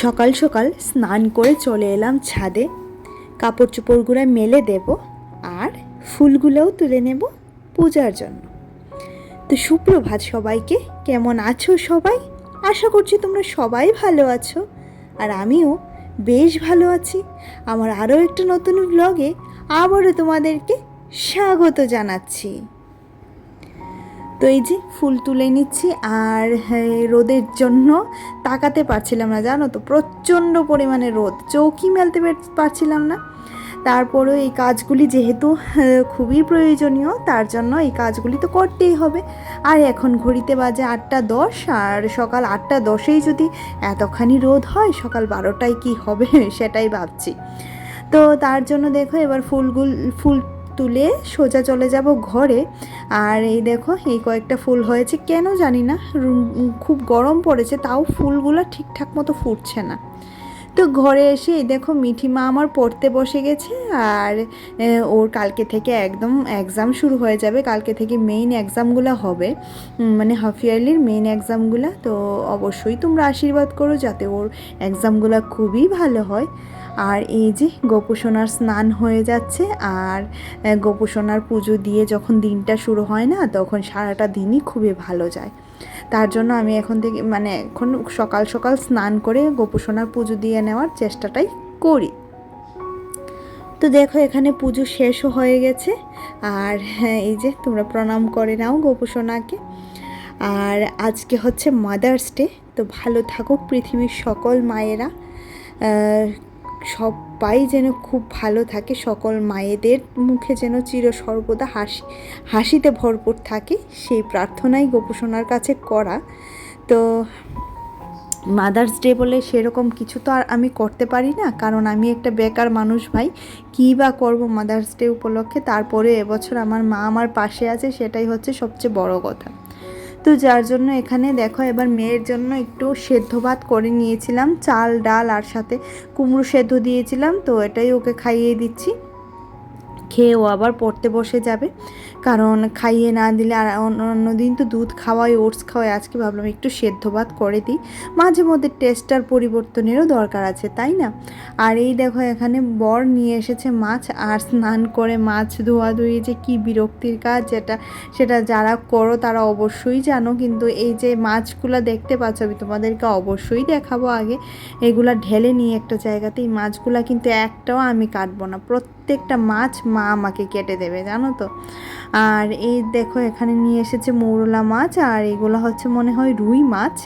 সকাল সকাল স্নান করে চলে এলাম ছাদে। কাপড় চোপড়গুলো মেলে দেব আর ফুলগুলোও তুলে নেব পূজার জন্য। তো সুপ্রভাত সবাইকে। কেমন আছো সবাই? আশা করছি তোমরা সবাই ভালো আছো, আর আমিও বেশ ভালো আছি। আমার আরও একটা নতুন ব্লগে আবারও তোমাদেরকে স্বাগত জানাচ্ছি। তো এই যে ফুল তুলে নিচ্ছি, আর রোদের জন্য তাকাতে পারছিলাম না, জানো তো, প্রচণ্ড পরিমাণে রোদ, চৌকি মেলতে পারছিলাম না। তারপরেও এই কাজগুলি যেহেতু খুবই প্রয়োজনীয়, তার জন্য এই কাজগুলি তো করতেই হবে। আর এখন ঘড়িতে বাজে 8:10, আর সকাল 8:10-এই যদি এতখানি রোদ হয়, সকাল 12টায় কি হবে সেটাই ভাবছি। তো তার জন্য দেখো এবার ফুল তুলে সোজা চলে যাব ঘরে। আর এই দেখো এই কয়েকটা ফুল হয়েছে, কেন জানি না, খুব গরম পড়েছে, তাও ফুলগুলো ঠিকঠাক মতো ফুটছে না। তো ঘরে এসে এই দেখো মিঠি মা আমার পড়তে বসে গেছে। আর ওর কালকে থেকে একদম এক্সাম শুরু হয়ে যাবে, কালকে থেকে মেইন এক্সামগুলো হবে, মানে হাফ ইয়ারলির মেইন এক্সামগুলো। তো অবশ্যই তোমরা আশীর্বাদ করো যাতে ওর এক্সামগুলো খুবই ভালো হয়। আর এই যে গোপুসোনার স্নান হয়ে যাচ্ছে, আর গোপুসোনার পুজো দিয়ে যখন দিনটা শুরু হয় না, তখন সারাটা দিনই খুবই ভালো যায়। তার জন্য আমি এখন সকাল সকাল স্নান করে গোপুসোনার পুজো দিয়ে নেওয়ার চেষ্টাটাই করি। তো দেখো এখানে পুজো শেষও হয়ে গেছে, আর এই যে তোমরা প্রণাম করে নাও গোপুসোনাকে। আর আজকে হচ্ছে মাদার্স ডে। তো ভালো থাকুক পৃথিবীর সকল মায়েরা, সবাই যেন খুব ভালো থাকে, সকল মায়েদের মুখে যেন চিরসর্বদা হাসিতে ভরপুর থাকে, সেই প্রার্থনাই গোপুসোনার কাছে করা। তো মাদার্স ডে বলে সেরকম কিছু তো আর আমি করতে পারি না, কারণ আমি একটা বেকার মানুষ ভাই, কী বা করবো মাদার্স ডে উপলক্ষে। তারপরে এবছর আমার মা আমার পাশে আছে, সেটাই হচ্ছে সবচেয়ে বড় কথা। তো যার জন্য এখানে দেখো এবার মেয়ের জন্য একটু সেদ্ধ ভাত করে নিয়েছিলাম, চাল ডাল আর সাথে কুমড়ো সেদ্ধ দিয়েছিলাম। তো এটাই ওকে খাইয়ে দিচ্ছি, খেয়ে ও আবার পড়তে বসে যাবে, কারণ খাইয়ে না দিলে, আর অন্যদিন তো দুধ খাওয়াই, ওটস খাওয়াই, আজকে ভাবলাম একটু সেদ্ধ ভাত করে দিই, মাঝে মধ্যে টেস্টটার পরিবর্তনেরও দরকার আছে, তাই না? আর এই দেখো এখানে বর নিয়ে এসেছে মাছ, আর স্নান করে মাছ ধোয়াধুয়ি যে কী বিরক্তির কাজ, সেটা যারা করো তারা অবশ্যই জানো। কিন্তু এই যে মাছগুলো দেখতে পাচ্ছ, আমি তোমাদেরকে অবশ্যই দেখাবো আগে, এগুলা ঢেলে নিয়ে একটা জায়গাতে। এই মাছগুলা কিন্তু একটাও আমি কাটবো না, প্রত্যেকটা মাছ মা আমাকে কেটে দেবে, জানো তো। আর এই দেখো এখানে নিয়ে এসেছে মৌরলা মাছ, আর এগুলো হচ্ছে মনে হয় রুই মাছ।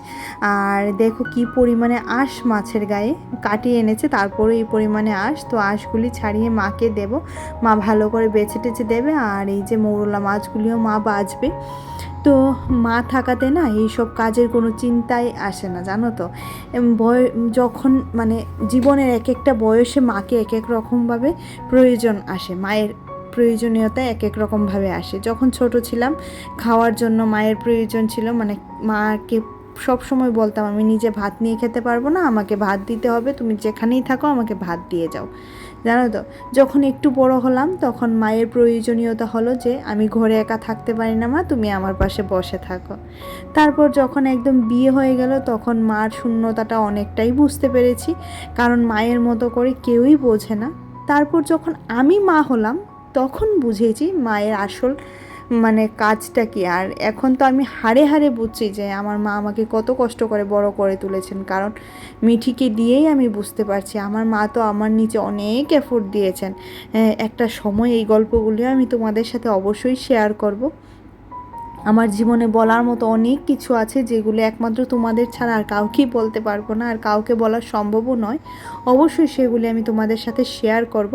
আর দেখো কি পরিমাণে আঁশ মাছের গায়ে, কাটিয়ে এনেছে, তারপরে এই পরিমাণে আঁশ। তো আঁশগুলি ছাড়িয়ে মাকে দেব, মা ভালো করে বেছে টেছে দেবে। আর এই যে মৌরলা মাছগুলিও মা বাছবে। তো মা থাকাতে না এইসব কাজের কোনো চিন্তাই আসে না, জানো তো। যখন মানে জীবনের এক একটা বয়সে মাকে এক এক রকমভাবে প্রয়োজন আসে, মায়ের প্রয়োজনীয়তা এক এক রকমভাবে আসে। যখন ছোট ছিলাম, খাওয়ার জন্য মায়ের প্রয়োজন ছিল, মানে মাকে সব সময় বলতাম আমি নিজে ভাত নিয়ে খেতে পারবো না, আমাকে ভাত দিতে হবে, তুমি যেখানেই থাকো আমাকে ভাত দিয়ে যাও, জানো তো। যখন একটু বড় হলাম, তখন মায়ের প্রয়োজনীয়তা হলো যে আমি ঘরে একা থাকতে পারি না মা, তুমি আমার পাশে বসে থাকো। তারপর যখন একদম বিয়ে হয়ে গেল, তখন মার শূন্যতাটা অনেকটাই বুঝতে পেরেছি, কারণ মায়ের মতো করে কেউই বোঝে না। তারপর যখন আমি মা হলাম, তখন বুঝেছি মায়ের আসল মানে কাজটা কি। আর এখন তো আমি হাড়ে হাড়ে বুঝছি যে আমার মা আমাকে কত কষ্ট করে বড় করে তুলেছেন, কারণ মিঠিকে দিয়েই আমি বুঝতে পারছি আমার মা তো আমার নিচে অনেক এফোর্ট দিয়েছেন। একটা সময় এই গল্পগুলিও আমি তোমাদের সাথে অবশ্যই শেয়ার করব। আমার জীবনে বলার মতো অনেক কিছু আছে, যেগুলো একমাত্র তোমাদের ছাড়া আর কাউকেই বলতে পারবো না, আর কাউকে বলা সম্ভবও নয়। অবশ্যই সেগুলি আমি তোমাদের সাথে শেয়ার করব।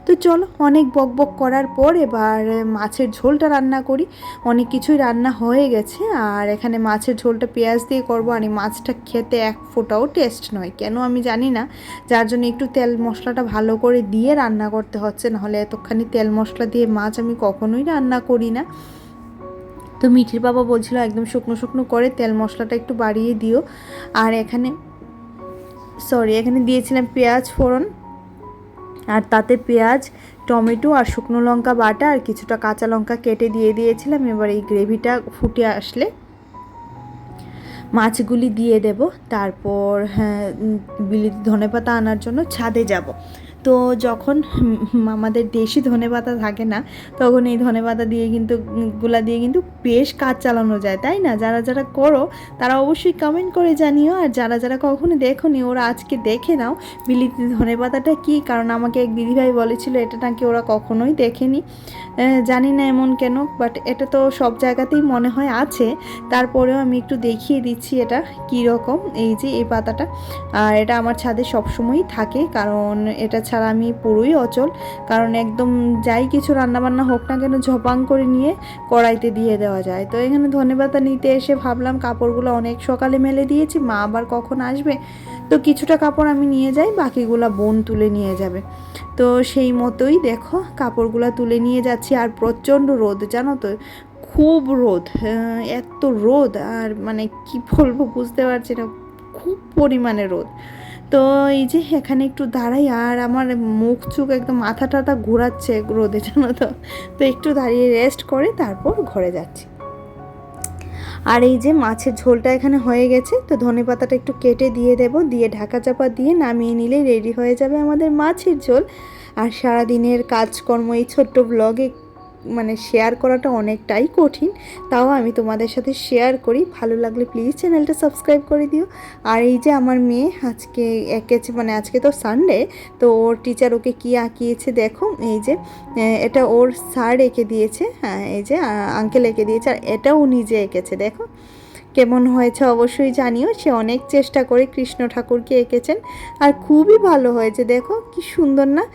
তো চলো, অনেক বকবক করার পর এবার মাছের ঝোলটা রান্না করি। অনেক কিছুই রান্না হয়ে গেছে, আর এখানে মাছের ঝোলটা পেঁয়াজ দিয়ে করব। আর এই মাছটা খেতে এক ফোঁটাও টেস্ট নয়, কেন আমি জানি না, যার জন্য একটু তেল মশলাটা ভালো করে দিয়ে রান্না করতে হচ্ছে, নাহলে এতখানি তেল মশলা দিয়ে মাছ আমি কখনোই রান্না করি না। তো মিঠির বাবা বলছিল একদম শুকনো শুকনো করে তেল মশলাটা একটু বাড়িয়ে দিও। আর এখানে দিয়েছিলাম পেঁয়াজ ফোড়ন, আর তাতে পেঁয়াজ, টমেটো আর শুকনো লঙ্কা বাটা, আর কিছুটা কাঁচা লঙ্কা কেটে দিয়ে দিয়েছিলাম। এবার এই গ্রেভিটা ফুটে আসলে মাছগুলি দিয়ে দেব। তারপর হ্যাঁ বিলিতি ধনেপাতা আনার জন্য ছাদে যাব। তো যখন আমাদের দেশি ধনেপাতা থাকে না, তখন এই ধনেপাতা দিয়ে কিন্তু গুলা দিয়ে কিন্তু বেশ কাজ চালানো যায়, তাই না? যারা যারা করো তারা অবশ্যই কমেন্ট করে জানিও, আর যারা যারা কখনো দেখোনি ওরা আজকে দেখে নাও বিলিতি ধনেপাতাটা কী। কারণ আমাকে এক দিদিভাই বলেছিল এটা নাকি ওরা কখনোই দেখেনি, জানি না এমন কেন, বাট এটা তো সব জায়গাতেই মনে হয় আছে। তারপরেও আমি একটু দেখিয়ে দিচ্ছি এটা কী রকম। এই যে এই পাতাটা, আর এটা আমার ছাদে সবসময়ই থাকে, কারণ এটা ছাড়া আমি পুরোই অচল। কারণ একদম যাই কিছু রান্নাবান্না হোক না কেন ঝপাং করে নিয়ে কড়াইতে দিয়ে দেওয়া যায়। তো এখানে ধনেপাতা নিতে এসে ভাবলাম কাপড়গুলো অনেক সকালে মেলে দিয়েছি, মা আবার কখন আসবে, তো কিছুটা কাপড় আমি নিয়ে যাই, বাকিগুলো বোন তুলে নিয়ে যাবে। তো সেই মতোই দেখো কাপড়গুলো তুলে নিয়ে যাচ্ছি। আর প্রচণ্ড রোদ, জানো তো, খুব রোদ, এত রোদ আর মানে কি বলবো বুঝতে পারছি না, খুব পরিমাণে রোদ। তো এই যে এখানে একটু দাঁড়াই, আর আমার মুখ চোখ একদম মাথা টাথা ঘোরাচ্ছে রোদে, জানো তো। তো একটু দাঁড়িয়ে রেস্ট করে তারপর ঘরে যাচ্ছি। আর এই যে মাছের ঝোলটা এখানে হয়ে গেছে, তো ধনেপাতাটা একটু কেটে দিয়ে দেব, দিয়ে ঢাকা চাপা দিয়ে নামিয়ে নিলেই রেডি হয়ে যাবে আমাদের মাছের ঝোল। আর সারাদিনের কাজকর্ম এই ছোট্ট ব্লগে মানে শেয়ার করাটা অনেকটাই কঠিন, তাও আমি তোমাদের সাথে শেয়ার করি। ভালো লাগলে প্লিজ চ্যানেলটা সাবস্ক্রাইব করে দিও। আর এই যে আমার মেয়ে আজকে এঁকেছে, মানে আজকে তো সানডে, তো ওর টিচার ওকে কী আঁকিয়েছে দেখো। এই যে এটা ওর স্যার এঁকে দিয়েছে, হ্যাঁ এই যে আঙ্কেল এঁকে দিয়েছে, আর এটাও নিজে এঁকেছে। দেখো কেমন হয়েছে অবশ্যই জানিও। সে অনেক চেষ্টা করে কৃষ্ণ ঠাকুরকে এঁকেছেন, আর খুবই ভালো হয়েছে, দেখো কি সুন্দর না।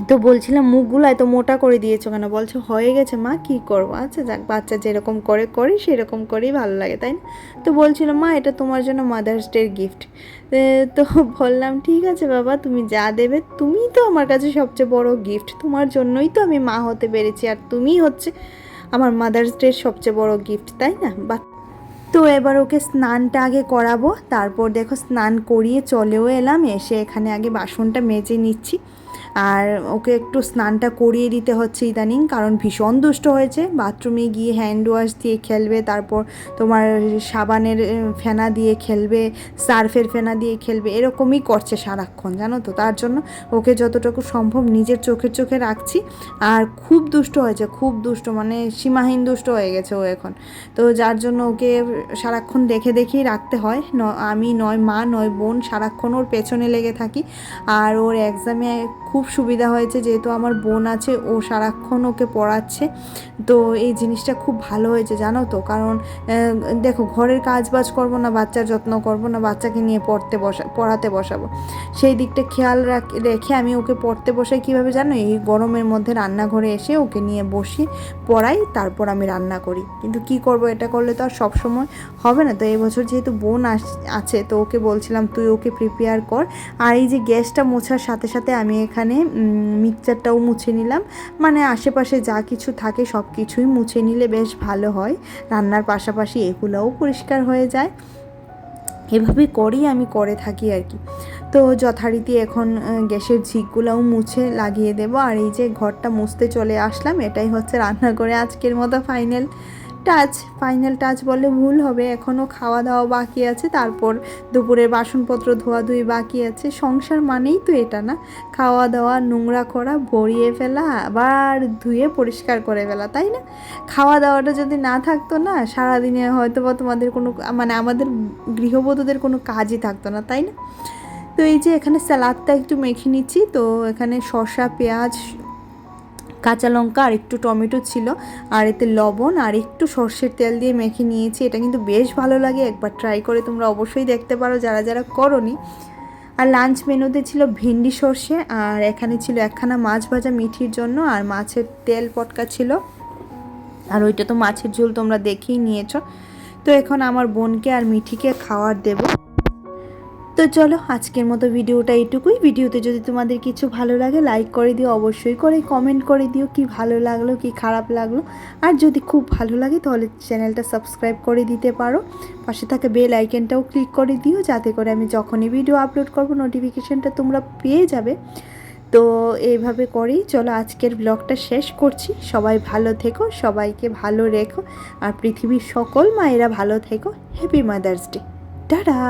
তো বলছিলাম মুখগুলো এত মোটা করে দিয়েছো কেন, বলছো হয়ে গেছে মা, কী করবো, আচ্ছা যাক, বাচ্চা যেরকম করে সেরকম করেই ভালো লাগে, তাই না? তো বলছিল মা এটা তোমার জন্য মাদার্স ডের গিফট। তো বললাম ঠিক আছে বাবা, তুমি যা দেবে, তুমিই তো আমার কাছে সবচেয়ে বড় গিফট, তোমার জন্যই তো আমি মা হতে পেরেছি, আর তুমিই হচ্ছে আমার মাদার্স ডের সবচেয়ে বড় গিফট, তাই না? বা তো এবার ওকে স্নানটা আগে করাবো, তারপর দেখো স্নান করিয়ে চলেও এলাম, এসে এখানে আগে বাসনটা মেজে নিচ্ছি। আর ওকে একটু স্নানটা করিয়ে দিতে হচ্ছে ইদানিং, কারণ ভীষণ দুষ্ট হয়েছে। বাথরুমে গিয়ে হ্যান্ড ওয়াশ দিয়ে খেলবে, তারপর তোমার সাবানের ফেনা দিয়ে খেলবে, সার্ফের ফেনা দিয়ে খেলবে, এরকমই করছে সারাক্ষণ, জানো তো। তার জন্য ওকে যতটুকু সম্ভব নিজের চোখে রাখছি। আর খুব দুষ্ট হয়েছে, খুব দুষ্ট, মানে সীমাহীন দুষ্ট হয়ে গেছে ও এখন। তো যার জন্য ওকে সারাক্ষণ দেখেই রাখতে হয়। আমি নয় মা নয় বোন সারাক্ষণ ওর পেছনে লেগে থাকি। আর ওর এক্সামে খুব সুবিধা হয়েছে, যেহেতু আমার বোন আছে, ও সারাক্ষণ ওকে পড়াচ্ছে। তো এই জিনিসটা খুব ভালো হয়েছে, জানো তো। কারণ দেখো ঘরের কাজ বাজ করবো না, বাচ্চার যত্ন করবো না, বাচ্চাকে নিয়ে পড়াতে বসাবো, সেই দিকটা খেয়াল রেখে আমি ওকে পড়তে বসাই কীভাবে জানো, এই গরমের মধ্যে রান্নাঘরে এসে ওকে নিয়ে বসি, পড়াই, তারপর আমি রান্না করি। কিন্তু কি করব, এটা করলে তো আর সবসময় হবে না। তো এই বছর যেহেতু বোন আছে, তো ওকে বলছিলাম তুই ওকে প্রিপেয়ার কর। আর এই যে গ্যাসটা মোছার সাথে সাথে আমি এখানে মিক্সচারটাও মুছে নিলাম, মানে আশেপাশে যা কিছু থাকে সব কিছুই মুছে নিলে বেশ ভালো হয়, রান্নার পাশাপাশি এগুলোও পরিষ্কার হয়ে যায়। এভাবে করেই আমি করে থাকি আর কি। তো যথারীতি এখন গ্যাসের ঝিকগুলোও মুছে লাগিয়ে দেব। আর এই যে ঘরটা মুছতে চলে আসলাম, এটাই হচ্ছে রান্নাঘরে আজকের মতো ফাইনাল টাচ বললে ভুল হবে। এখনও খাওয়া দাওয়া বাকি আছে, তারপর দুপুরের বাসনপত্র ধোয়াধুয়ি বাকি আছে। সংসার মানেই তো এটা না, খাওয়া দাওয়া, নোংরা করা, ভরিয়ে ফেলা, আবার ধুয়ে পরিষ্কার করে ফেলা, তাই না? খাওয়া দাওয়াটা যদি না থাকতো না, সারাদিনে হয়তো বা তোমাদের কোনো, মানে আমাদের গৃহবধূদের কোনো কাজই থাকতো না, তাই না? তো এই যে এখানে স্যালাডটা একটু মেখে নিচ্ছি। তো এখানে শসা, পেঁয়াজ, কাঁচা লঙ্কা আর একটু টমেটো ছিল, আর এতে লবণ আর একটু সর্ষের তেল দিয়ে মেখে নিয়েছি। এটা কিন্তু বেশ ভালো লাগে, একবার ট্রাই করে তোমরা অবশ্যই দেখতে পারো যারা যারা করোনি। আর লাঞ্চ মেনুতে ছিল ভেন্ডি সর্ষে, আর এখানে ছিল একখানা মাছ ভাজা মিঠির জন্য, আর মাছের তেল পটকা ছিল, আর ওইটা তো মাছের ঝোল তোমরা দেখেই নিয়েছো। তো এখন আমার বোনকে আর মিঠিকে খাওয়ার দেবো। তো চলো আজকের মতো ভিডিওটা এইটুকুই। ভিডিওতে যদি তোমাদের কিছু ভালো লাগে লাইক করে দিও, অবশ্যই করে কমেন্ট করে দিও কি ভালো লাগলো কি খারাপ লাগলো। আর যদি খুব ভালো লাগে তাহলে চ্যানেলটা সাবস্ক্রাইব করে দিতে পারো, পাশে থাকা বেল আইকনটাও ক্লিক করে দিও, যাতে করে আমি যখনই ভিডিও আপলোড করব নোটিফিকেশানটা তোমরা পেয়ে যাবে। তো এইভাবে করেই চলো আজকের ব্লগটা শেষ করছি। সবাই ভালো থেকো, সবাইকে ভালো রেখো, আর পৃথিবীর সকল মায়েরা ভালো থেকো। Happy mother's day. টাটা।